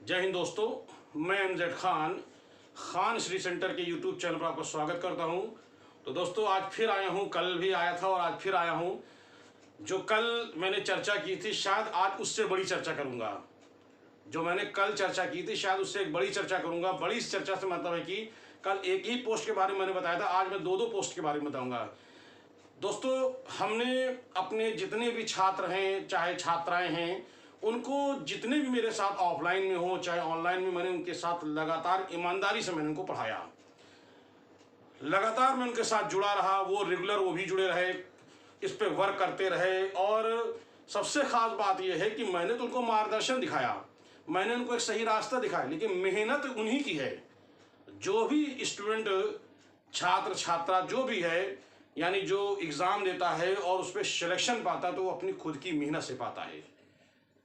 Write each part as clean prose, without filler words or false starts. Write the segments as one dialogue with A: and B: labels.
A: जय हिंद दोस्तों, मैं एमजेड खान श्री सेंटर के यूट्यूब चैनल पर आपका स्वागत करता हूं। तो दोस्तों, आज फिर आया हूं। कल भी आया था और आज फिर आया हूं। जो कल मैंने चर्चा की थी, शायद आज उससे बड़ी चर्चा करूंगा। जो मैंने कल चर्चा की थी, शायद उससे एक बड़ी चर्चा करूंगा। बड़ी इस चर्चा से मतलब है कि कल एक ही पोस्ट के बारे में मैंने बताया था, आज मैं दो पोस्ट के बारे में बताऊंगा। दोस्तों, हमने अपने जितने भी छात्र हैं, चाहे छात्राएं हैं, उनको जितने भी मेरे साथ ऑफलाइन में हो चाहे ऑनलाइन में, मैंने उनके साथ लगातार ईमानदारी से मैंने उनको पढ़ाया। लगातार मैं उनके साथ जुड़ा रहा, वो रेगुलर वो भी जुड़े रहे, इस पे वर्क करते रहे। और सबसे खास बात यह है कि मैंने तो उनको मार्गदर्शन दिखाया, मैंने उनको एक सही रास्ता दिखाया, लेकिन मेहनत उन्हीं की है। जो भी स्टूडेंट, छात्र छात्रा जो भी है, यानी जो एग्ज़ाम देता है और उस पर सिलेक्शन पाता है, तो वो अपनी खुद की मेहनत से पाता है।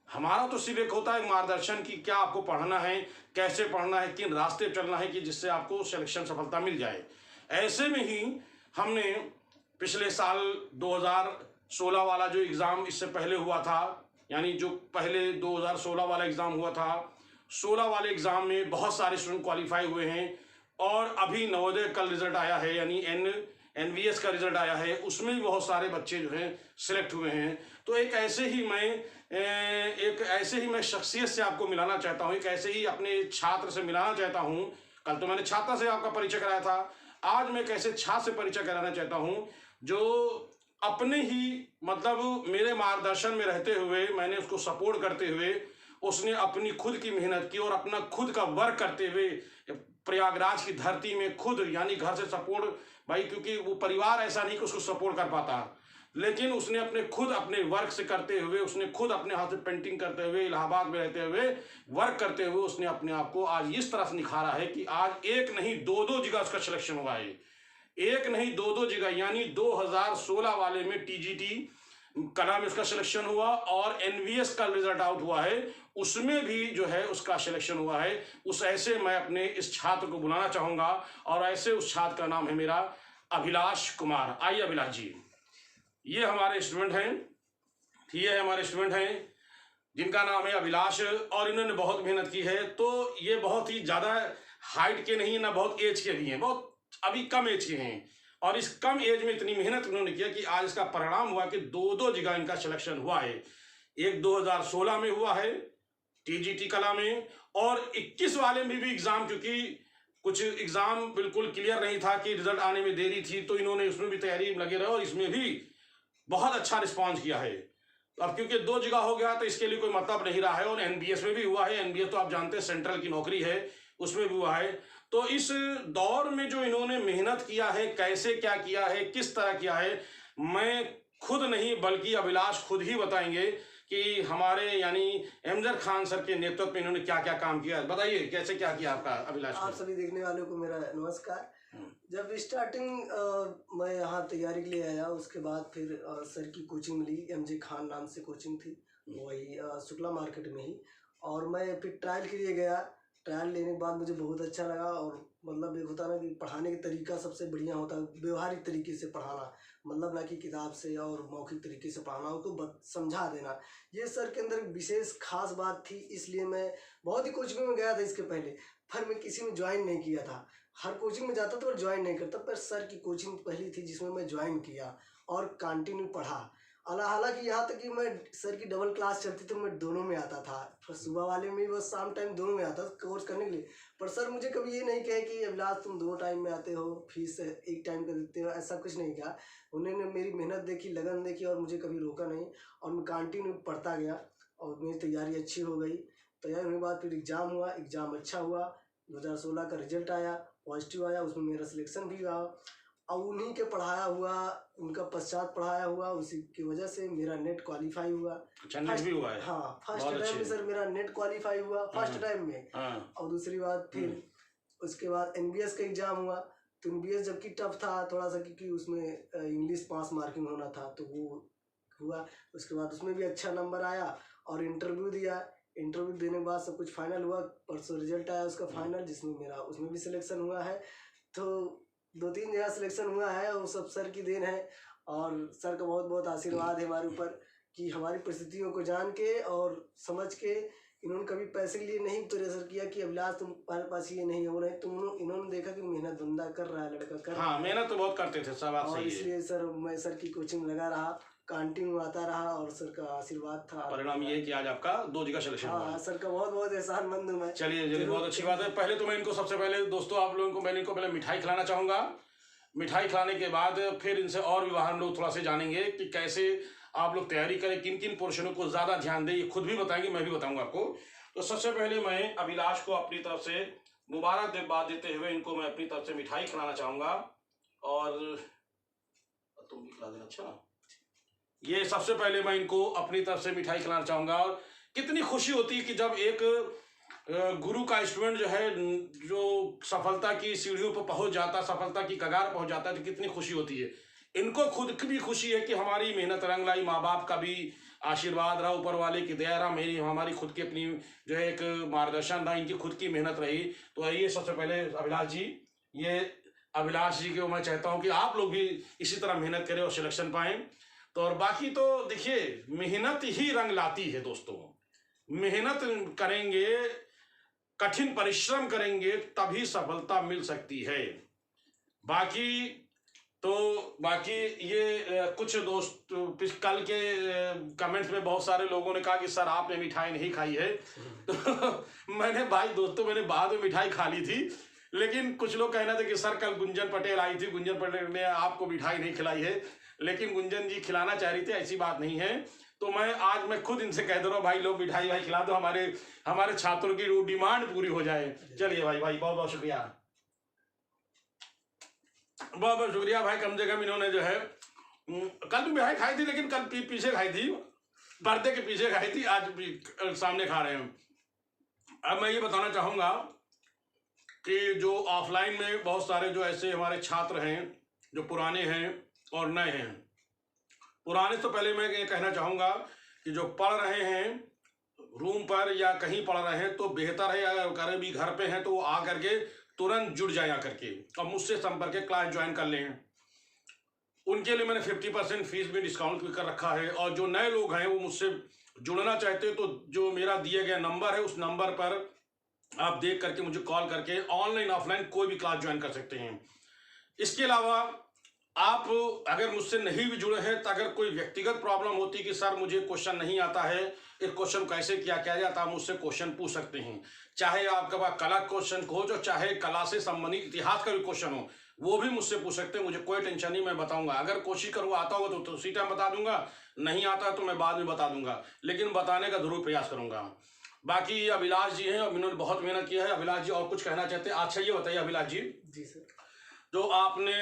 A: हमारा तो सिर्फ एक होता है मार्गदर्शन की क्या आपको पढ़ना है, कैसे पढ़ना है, किन रास्ते चलना है कि जिससे आपको सिलेक्शन सफलता मिल जाए। ऐसे में ही हमने पिछले साल 2016 वाला जो एग्ज़ाम इससे पहले हुआ था, यानी जो पहले 2016 वाला एग्ज़ाम हुआ था, 16 वाले एग्ज़ाम में बहुत सारे स्टूडेंट क्वालिफाई हुए हैं। और अभी नवोदय कल रिजल्ट आया है, यानी एनवीएस का रिजल्ट आया है, उसमें भी बहुत सारे बच्चे जो हैं सिलेक्ट हुए हैं। तो एक ऐसे ही मैं शख्सियत से आपको मिलाना चाहता हूँ, एक ऐसे ही अपने छात्र से मिलाना चाहता हूँ। कल तो मैंने छात्र से आपका परिचय कराया था, आज मैं एक ऐसे छात्र से परिचय कराना चाहता हूँ जो अपने ही मतलब मेरे मार्गदर्शन में रहते हुए, मैंने उसको सपोर्ट करते हुए, उसने अपनी खुद की मेहनत की और अपना खुद का वर्क करते हुए प्रयागराज की धरती में खुद, यानी घर से सपोर्ट भाई, क्योंकि वो परिवार ऐसा नहीं कि उसको सपोर्ट कर पाता, लेकिन उसने अपने वर्क से करते हुए, उसने खुद अपने हाथ से पेंटिंग करते हुए, इलाहाबाद में रहते हुए वर्क करते हुए, उसने अपने आप को आज इस तरह से निखारा है कि आज एक नहीं दो जगह उसका सिलेक्शन हुआ है। एक नहीं दो जगह, यानी 2016 वाले में टीजीटी कला में उसका सिलेक्शन हुआ और एनवीएस का रिजल्ट आउट हुआ है, उसमें भी जो है उसका सिलेक्शन हुआ है। उस ऐसे मैं अपने इस छात्र को बुलाना चाहूंगा, और ऐसे उस छात्र का नाम है मेरा अभिलाष कुमार। आइए अभिलाष जी, ये हमारे स्टूडेंट हैं, ये हमारे स्टूडेंट हैं जिनका नाम है अभिलाष, और इन्होंने बहुत मेहनत की है। तो ये बहुत ही ज़्यादा हाइट के नहीं, ना बहुत एज के भी हैं, बहुत अभी कम एज के हैं, और इस कम एज में इतनी मेहनत उन्होंने किया कि आज इसका परिणाम हुआ कि दो जगह इनका सिलेक्शन हुआ है। एक 2016 में हुआ है टीजीटी कला में, और 21 वाले में भी एग्ज़ाम, क्योंकि कुछ एग्ज़ाम बिल्कुल क्लियर नहीं था कि रिजल्ट आने में देरी थी, तो इन्होंने उसमें भी तैयारी लगे रहे और इसमें भी बहुत अच्छा रिस्पॉन्स किया है। अब क्योंकि दो जगह हो गया तो इसके लिए कोई मतलब नहीं रहा है। और एनबीएस में भी हुआ है, एनबीएस तो आप जानते हैं सेंट्रल की नौकरी है, उसमें भी हुआ है। तो इस दौर में जो इन्होंने मेहनत किया है, कैसे क्या किया है, किस तरह किया है, मैं खुद नहीं बल्कि अभिलाष खुद ही बताएंगे कि हमारे यानी एमजेड खान सर के नेतृत्व में इन्होंने क्या क्या काम किया। बताइए कैसे क्या किया आपका अभिलाष।
B: आप सभी देखने वालों को मेरा नमस्कार। जब स्टार्टिंग मैं यहाँ तैयारी के लिए आया, उसके बाद फिर सर की कोचिंग मिली, एमजे खान नाम से कोचिंग थी, वही शुक्ला मार्केट में ही। और मैं फिर ट्रायल के लिए गया। ट्रायल लेने के बाद मुझे बहुत अच्छा लगा, और मतलब एक होता ना कि पढ़ाने का तरीका सबसे बढ़िया होता है व्यवहारिक तरीके से पढ़ाना, मतलब ना कि किताब से और मौखिक तरीके से पढ़ाना, उनको समझा देना। ये सर के अंदर विशेष खास बात थी, इसलिए मैं बहुत ही कोचिंग में गया था इसके पहले, पर मैं किसी में ज्वाइन नहीं किया था। हर कोचिंग में जाता था पर ज्वाइन नहीं करता, पर सर की कोचिंग पहली थी जिसमें मैं ज्वाइन किया और कंटिन्यू पढ़ा। हालांकि यहाँ तक कि मैं सर की डबल क्लास चलती तो मैं दोनों में आता था, फिर सुबह वाले में बस शाम टाइम दोनों में आता था कोर्स करने के लिए। पर सर मुझे कभी ये नहीं कहे कि अभिलाष तुम दो टाइम में आते हो, फीस एक टाइम का देते हो, ऐसा कुछ नहीं कहा। उन्होंने मेरी मेहनत देखी, लगन देखी, और मुझे कभी रोका नहीं, और मैं कंटिन्यू पढ़ता गया और मेरी तैयारी अच्छी हो गई। तैयारी होने के बाद फिर एग्ज़ाम हुआ, एग्ज़ाम अच्छा हुआ, 2016 का रिजल्ट आया, पॉजिटिव आया, उसमें मेरा सिलेक्शन भी हुआ। और उन्हीं के पढ़ाया हुआ, उनका पश्चात पढ़ाया हुआ, उसी की वजह से मेरा नेट क्वालिफाई हुआ।
A: अच्छा, नेट भी हुआ है?
B: हाँ, फर्स्ट टाइम में सर मेरा नेट क्वालिफाई हुआ, फर्स्ट टाइम में। और दूसरी बात फिर उसके बाद एनबीएस का एग्ज़ाम हुआ। तो एनबीएस जबकि टफ था थोड़ा सा, क्योंकि उसमें इंग्लिश 5 मार्किंग होना था, तो वो हुआ। उसके बाद उसमें भी अच्छा नंबर आया और इंटरव्यू दिया। इंटरव्यू देने के बाद सब कुछ फाइनल हुआ, परसों रिजल्ट आया उसका फाइनल, जिसमें मेरा उसमें भी सिलेक्शन हुआ है। तो 2-3 जगह सिलेक्शन हुआ है, और सब सर की देन है, और सर का बहुत बहुत आशीर्वाद है हमारे ऊपर कि हमारी परिस्थितियों को जान के और समझ के इन्होंने कभी पैसे के लिए नहीं प्रेशर किया कि अभिलाष तुम्हारे पास ये नहीं हो रहे, इन्होंने देखा कि मेहनत बंदा कर रहा है, लड़का कर रहा
A: हाँ,
B: है,
A: मेहनत तो बहुत करते थे, सब बात
B: और
A: सही है।
B: इसलिए सर मैं सर की कोचिंग लगा रहा, कंटिन्यू आता रहा और सर का आशीर्वाद था।
A: परिणाम ये है कि आज आपका 2 जगह सिलेक्शन हुआ है।
B: हाँ सर का बहुत बहुत एहसानमंद हूँ मैं।
A: चलिए चलिए, बहुत अच्छी बात है। पहले तो मैं इनको सबसे पहले दोस्तों, आप लोगों को मैंने इनको पहले मिठाई खिलाना चाहूँगा। मिठाई खिलाने के बाद फिर इनसे और भी हम लोग थोड़ा सा जानेंगे कि कैसे आप लोग तैयारी करें, किन किन पोर्शनों को ज़्यादा ध्यान दें, ये खुद भी बताएंगे, मैं भी बताऊंगा आपको। तो सबसे पहले मैं अभिलाष को अपनी तरफ से मुबारकबाद देते हुए इनको मैं अपनी तरफ से मिठाई खिलाना चाहूँगा, और तुम भी खिला देना। अच्छा, ये सबसे पहले मैं इनको अपनी तरफ से मिठाई खिलाना चाहूँगा। और कितनी खुशी होती है कि जब एक गुरु का स्टूडेंट जो है, जो सफलता की सीढ़ियों पर पहुंच जाता, सफलता की कगार पहुंच जाता है, तो कितनी खुशी होती है। इनको खुद की भी खुशी है कि हमारी मेहनत रंग लाई, माँ बाप का भी आशीर्वाद रहा, ऊपर वाले की दया रहा, हमारी खुद की अपनी जो है एक मार्गदर्शन रहा, इनकी खुद की मेहनत रही। तो आइए सबसे पहले अभिलाष जी, ये अभिलाष जी को मैं चाहता हूँ कि आप लोग भी इसी तरह मेहनत करें और सिलेक्शन पाएँ। तो और बाकी तो देखिए, मेहनत ही रंग लाती है दोस्तों। मेहनत करेंगे, कठिन परिश्रम करेंगे, तभी सफलता मिल सकती है। बाकी ये कुछ दोस्त कल के कमेंट्स में बहुत सारे लोगों ने कहा कि सर आपने मिठाई नहीं खाई है। तो मैंने मैंने बाद में मिठाई खा ली थी, लेकिन कुछ लोग कहना थे कि सर कल गुंजन पटेल आई थी, गुंजन पटेल ने आपको मिठाई नहीं खिलाई है, लेकिन गुंजन जी खिलाना चाह रही थी, ऐसी बात नहीं है। तो मैं खुद इनसे कह दे रहा हूँ, भाई लोग मिठाई खिला दो, हमारे छात्रों की डिमांड पूरी हो जाए। चलिए भाई बहुत बहुत शुक्रिया, बहुत बहुत शुक्रिया भाई। कम से कम इन्होंने जो है कल भी मिठाई खाई थी, लेकिन कल पीछे खाई थी, पर्दे के पीछे खाई थी, आज भी सामने खा रहे हैं। अब मैं ये बताना चाहूँगा कि जो ऑफलाइन में बहुत सारे जो ऐसे हमारे छात्र हैं जो पुराने हैं और नए हैं। पुराने तो पहले मैं ये कहना चाहूँगा कि जो पढ़ रहे हैं रूम पर या कहीं पढ़ रहे हैं, तो बेहतर है अगर भी घर पे हैं तो वो आ करके तुरंत जुड़ जाया करके और मुझसे संपर्क क्लास ज्वाइन कर लें। उनके लिए मैंने 50% फीस भी डिस्काउंट भी कर रखा है। और जो नए लोग हैं वो मुझसे जुड़ना चाहते हैं, तो जो मेरा दिया गया नंबर है, उस नंबर पर आप देख करके मुझे कॉल करके ऑनलाइन ऑफलाइन कोई भी क्लास ज्वाइन कर सकते हैं। इसके अलावा आप अगर मुझसे नहीं भी जुड़े हैं, तो अगर कोई व्यक्तिगत प्रॉब्लम होती है कि सर मुझे क्वेश्चन नहीं आता है, इस क्वेश्चन कैसे किया जाता, आप मुझसे क्वेश्चन पूछ सकते हैं। चाहे आपके पास कला क्वेश्चन हो, जो चाहे कला से संबंधित इतिहास का भी क्वेश्चन हो, वो भी मुझसे पूछ सकते हैं। मुझे कोई टेंशन नहीं, मैं बताऊंगा। अगर कोशिश करूँगा, आता होगा तो उसी टाइम बता दूंगा, नहीं आता तो मैं बाद में बता दूंगा, लेकिन बताने का जरूर प्रयास करूंगा। बाकी अभिलाष जी हैं, इन्होंने बहुत मेहनत किया है। अभिलाष जी और कुछ कहना चाहते हैं? अच्छा ये बताइए अभिलाष जी।
B: जी सर,
A: जो आपने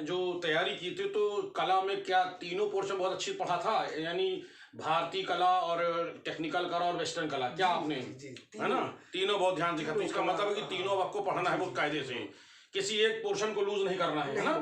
A: जो तैयारी की थी, तो कला में क्या तीनों पोर्शन बहुत अच्छी पढ़ा था, यानी भारतीय कला और टेक्निकल कला और वेस्टर्न कला, क्या आपने है ना तीनों बहुत ध्यान दिखा? तो इसका मतलब है कि तीनों आपको पढ़ना है बहुत कायदे से, किसी एक पोर्शन को लूज नहीं करना है ना,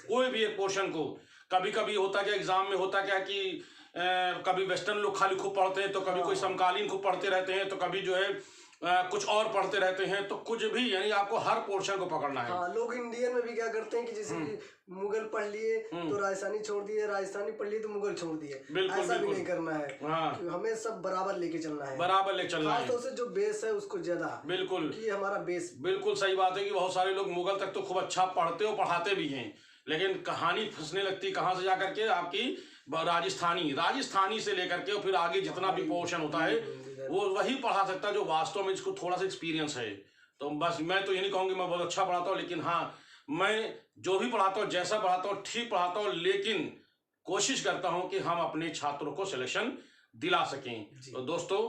A: कोई भी एक पोर्शन को। कभी कभी होता क्या एग्जाम में, होता क्या कि कभी वेस्टर्न लोग खाली खूब पढ़ते हैं, तो कभी कोई समकालीन खूब पढ़ते रहते हैं, तो कभी जो है कुछ और पढ़ते रहते हैं, तो कुछ भी, यानी आपको हर पोर्शन को पकड़ना है।
B: हाँ, लोग इंडियन में भी क्या करते हैं कि जैसे कि मुगल पढ़ लिए तो राजस्थानी छोड़ दिए, राजस्थानी पढ़ लिए तो मुगल छोड़ दिए। ऐसा भी नहीं करना है। हाँ। हमें सब बराबर लेके चलना है, बराबर लेके चलना है। खासतौर से जो बेस है उसको ज्यादा, बिल्कुल कि हमारा बेस। बिल्कुल सही बात है कि बहुत सारे लोग मुगल तक तो खूब अच्छा पढ़ते और पढ़ाते भी हैं, लेकिन कहानी फंसने लगती कहाँ से जा करके, आपकी राजस्थानी से लेकर के फिर आगे जितना भी पोर्शन होता है वो वही पढ़ा सकता है जो वास्तव में इसको थोड़ा सा एक्सपीरियंस है। तो बस मैं तो ये नहीं कहूँगी मैं बहुत अच्छा पढ़ाता हूँ, लेकिन हाँ, मैं जो भी पढ़ाता हूँ, जैसा पढ़ाता हूँ, ठीक पढ़ाता हूँ, लेकिन कोशिश करता हूँ कि हम अपने छात्रों को सिलेक्शन दिला सकें। तो दोस्तों,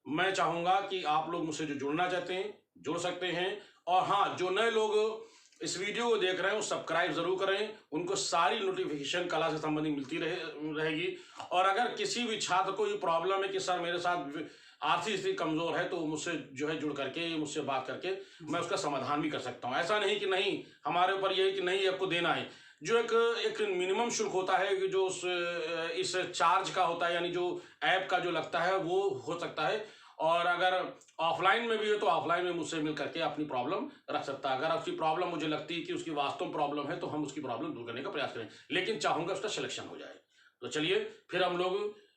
B: मैं चाहूँगा कि आप लोग मुझसे जो जुड़ना चाहते हैं जुड़ सकते हैं। और हाँ, जो नए लोग इस वीडियो को देख रहे हैं वो सब्सक्राइब जरूर करें, उनको सारी नोटिफिकेशन कला से संबंधित मिलती रहेगी। और अगर किसी भी छात्र को ये प्रॉब्लम है कि सर मेरे साथ आर्थिक स्थिति कमजोर है, तो मुझसे जो है जुड़ करके, मुझसे बात करके मैं उसका समाधान भी कर सकता हूँ। ऐसा नहीं कि नहीं हमारे ऊपर ये है कि नहीं आपको देना है। जो एक मिनिमम शुल्क होता है कि जो इस चार्ज का होता है, यानी जो ऐप का जो लगता है वो हो सकता है। और अगर ऑफलाइन में भी है तो ऑफलाइन में मुझसे मिल करके अपनी प्रॉब्लम रख सकता है। अगर उसकी प्रॉब्लम मुझे लगती है कि उसकी वास्तव प्रॉब्लम है, तो हम उसकी प्रॉब्लम दूर करने का प्रयास करें, लेकिन चाहूँगा उसका सिलेक्शन हो जाए। तो चलिए फिर हम लोग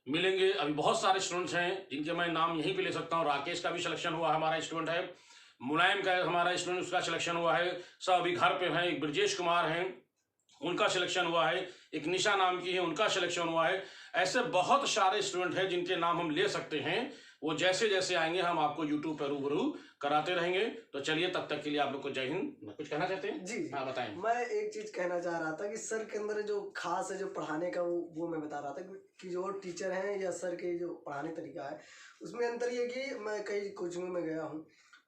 A: मिलेंगे। अभी बहुत सारे स्टूडेंट्स हैं जिनके मैं नाम यहीं पे ले सकता हूँ। राकेश का भी सिलेक्शन हुआ है, हमारा स्टूडेंट है। मुलायम का हमारा स्टूडेंट, उसका सिलेक्शन हुआ है। सब अभी घर पे हैं। एक ब्रजेश कुमार हैं, उनका सिलेक्शन हुआ है। एक निशा नाम की है, उनका सिलेक्शन हुआ है। ऐसे बहुत सारे स्टूडेंट हैं जिनके नाम हम ले सकते हैं। वो जैसे जैसे आएंगे हम आपको यूट्यूब पर रूबरू कराते रहेंगे। तो चलिए, तब तक के लिए आप लोग को जय हिंद। कुछ कहना चाहते हैं?
B: जी
A: हाँ, बताएं।
B: मैं एक चीज कहना चाह रहा था कि सर के अंदर जो खास है, जो पढ़ाने का, वो मैं बता रहा था कि जो टीचर हैं या सर के जो पढ़ाने तरीका है, उसमें अंतर ये कि मैं कई कोचिंग में गया हूँ,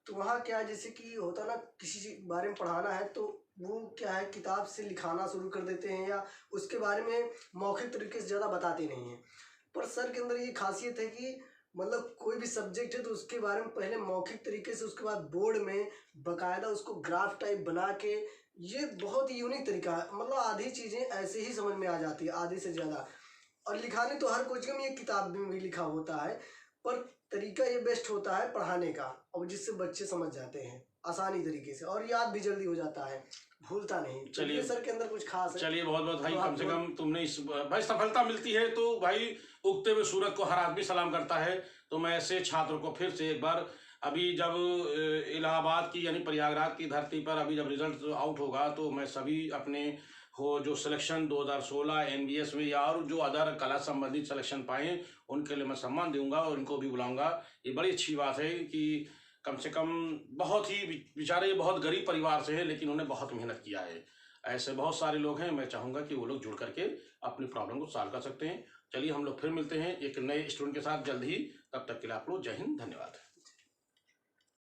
B: तो वहाँ क्या है, जैसे कि होता ना, किसी चीज बारे में पढ़ाना है तो वो क्या है, किताब से लिखाना शुरू कर देते हैं या उसके बारे में मौखिक तरीके से ज़्यादा बताते नहीं हैं। पर सर के अंदर ये खासियत है कि मतलब कोई भी सब्जेक्ट है तो उसके बारे में पहले मौखिक तरीके से, उसके बाद बोर्ड में बकायदा उसको ग्राफ टाइप बना के, ये बहुत ही यूनिक तरीका है। मतलब आधी चीज़ें ऐसे ही समझ में आ जाती है, आधी से ज़्यादा। और लिखाने तो हर कोचिंग में ये किताब में भी लिखा होता है, पर तरीका ये बेस्ट होता है पढ़ाने का, और जिससे बच्चे समझ जाते हैं आसानी तरीके से, और याद भी जल्दी हो जाता है, भूलता नहीं।
A: चलिए,
B: सर के अंदर कुछ खास है।
A: चलिए, बहुत बहुत भाई,
B: तो
A: कम से कम तुमने इस भाई सफलता मिलती है तो भाई उगते हुए सूरज को हर आदमी सलाम करता है। तो मैं ऐसे छात्रों को फिर से एक बार, अभी जब इलाहाबाद की यानी प्रयागराज की धरती पर अभी जब रिजल्ट आउट होगा तो मैं सभी अपने हो जो सिलेक्शन 2016 एनबीएस में या और जो अदर कला संबंधित सिलेक्शन पाए, उनके लिए मैं सम्मान दूंगा और इनको भी बुलाऊंगा। ये बड़ी अच्छी बात है कि कम से कम बहुत ही बेचारे बहुत गरीब परिवार से हैं, लेकिन उन्होंने बहुत मेहनत किया है। ऐसे बहुत सारे लोग हैं, मैं चाहूँगा कि वो लोग जुड़ करके अपनी प्रॉब्लम को सॉल्व कर सकते हैं। चलिए, हम लोग फिर मिलते हैं एक नए स्टूडेंट के साथ जल्द ही। तब तक के लिए आप लोग जय हिंद, धन्यवाद।